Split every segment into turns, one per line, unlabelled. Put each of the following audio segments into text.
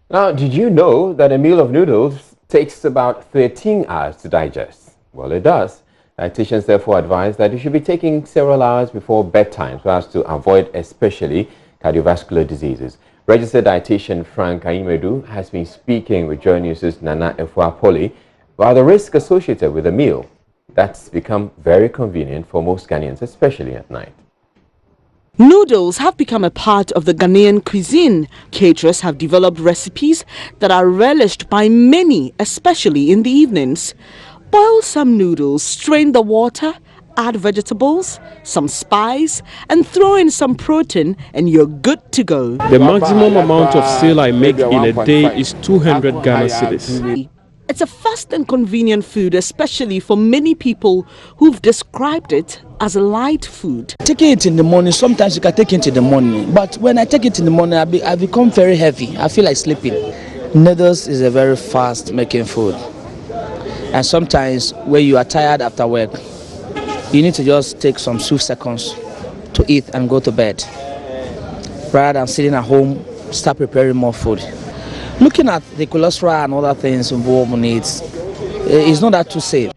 Now, did you know that a meal of noodles takes about 13 hours to digest? Well, it does. Dietitians therefore advise that you should be taking several hours before bedtime so as to avoid especially cardiovascular diseases. Registered dietitian Frank Anyimedu has been speaking with Joy News' Nana Efuapoli about the risk associated with a meal that's become very convenient for most Ghanaians, especially at night.
Noodles have become a part of the Ghanaian cuisine. Caterers have developed recipes that are relished by many, especially in the evenings. Boil some noodles, strain the water, add vegetables, some spice, and throw in some protein, and you're good to go.
The maximum amount of sale I make in a day is 200 Ghana cedis.
It's a fast and convenient food, especially for many people who've described it as a light food.
Take it in the morning. Sometimes you can take it in the morning, but when I take it in the morning, I become very heavy. I feel like sleeping. Noodles is a very fast making food, and sometimes when you are tired after work, you need to just take some few seconds to eat and go to bed, rather than sitting at home, start preparing more food. Looking at the cholesterol and other things involved in it, it's not that too safe.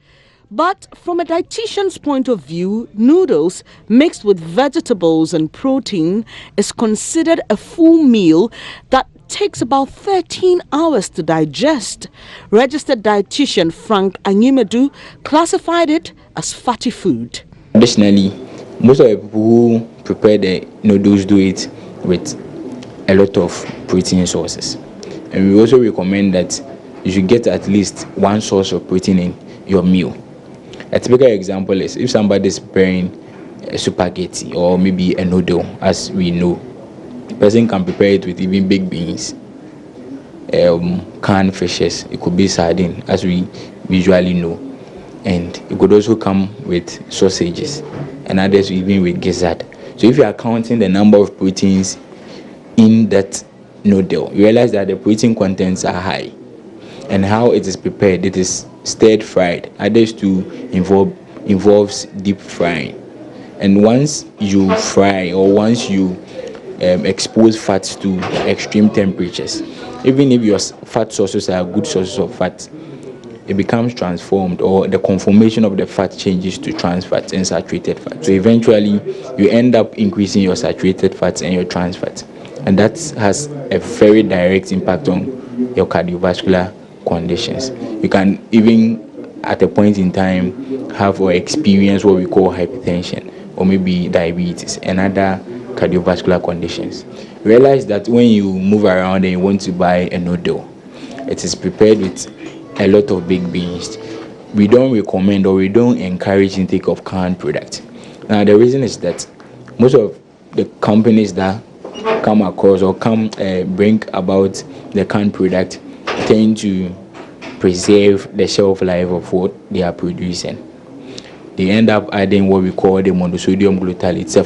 But from a dietitian's point of view, noodles mixed with vegetables and protein is considered a full meal that takes about 13 hours to digest. Registered dietitian Frank Anyimedu classified it as fatty food.
Additionally, most of the people who prepare the noodles do it with a lot of protein sources. And we also recommend that you should get at least one source of protein in your meal. A typical example is if somebody is preparing a spaghetti or maybe a noodle, as we know, the person can prepare it with even baked beans, canned fishes. It could be sardine, as we usually know, and it could also come with sausages, and others even with gizzard. So if you are counting the number of proteins in that noodle, you realize that the protein contents are high. And how it is prepared, it is stir fried. Others too involves deep frying. And once you fry or once you expose fats to extreme temperatures, even if your fat sources are good sources of fat, it becomes transformed, or the conformation of the fat changes to trans fats and saturated fat. So eventually you end up increasing your saturated fats and your trans fats. And that has a very direct impact on your cardiovascular conditions. You can even, at a point in time, have or experience what we call hypertension, or maybe diabetes and other cardiovascular conditions. Realize that when you move around and you want to buy a noodle, it is prepared with a lot of baked beans. We don't recommend or we don't encourage intake of canned products. Now, the reason is that most of the companies that come across or bring about the canned product tend to preserve the shelf life of what they are producing. They end up adding what we call the monosodium glutamate. It's a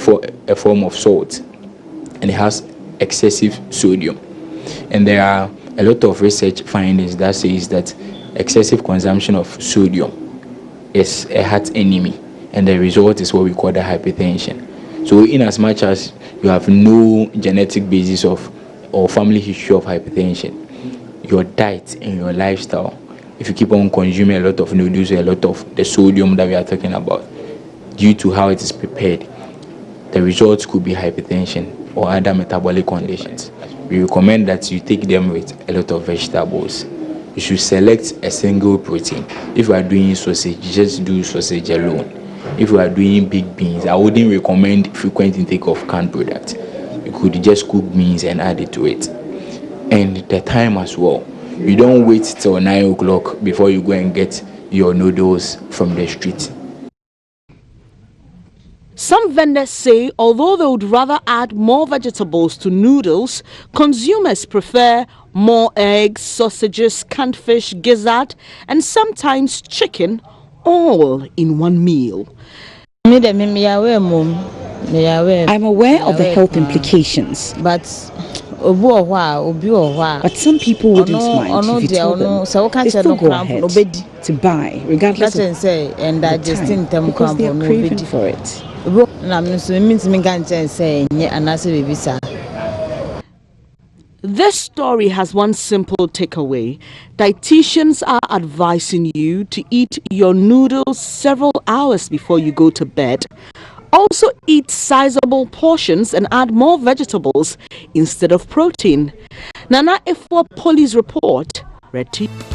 form of salt, and it has excessive sodium. And there are a lot of research findings that says that excessive consumption of sodium is a heart enemy, and the result is what we call the hypertension. So in as much as you have no genetic basis of or family history of hypertension, your diet and your lifestyle, if you keep on consuming a lot of noodles, a lot of the sodium that we are talking about, due to how it is prepared, the results could be hypertension or other metabolic conditions. We recommend that you take them with a lot of vegetables. You should select a single protein. If you are doing sausage, just do sausage alone. If you are doing big beans, I wouldn't recommend frequent intake of canned products. You could just cook beans and add it to it. And the time as well. You don't wait till 9 o'clock before you go and get your noodles from the street.
Some vendors say although they would rather add more vegetables to noodles, consumers prefer more eggs, sausages, canned fish, gizzard, and sometimes chicken, all in one meal.
I'm aware
of the health implications,
but some
people wouldn't mind if you told them. They still go ahead to buy, regardless of the time, because they are craving for it.
This story has one simple takeaway. Dietitians are advising you to eat your noodles several hours before you go to bed. Also eat sizable portions and add more vegetables instead of protein. Nana Efua Police Report, read to you.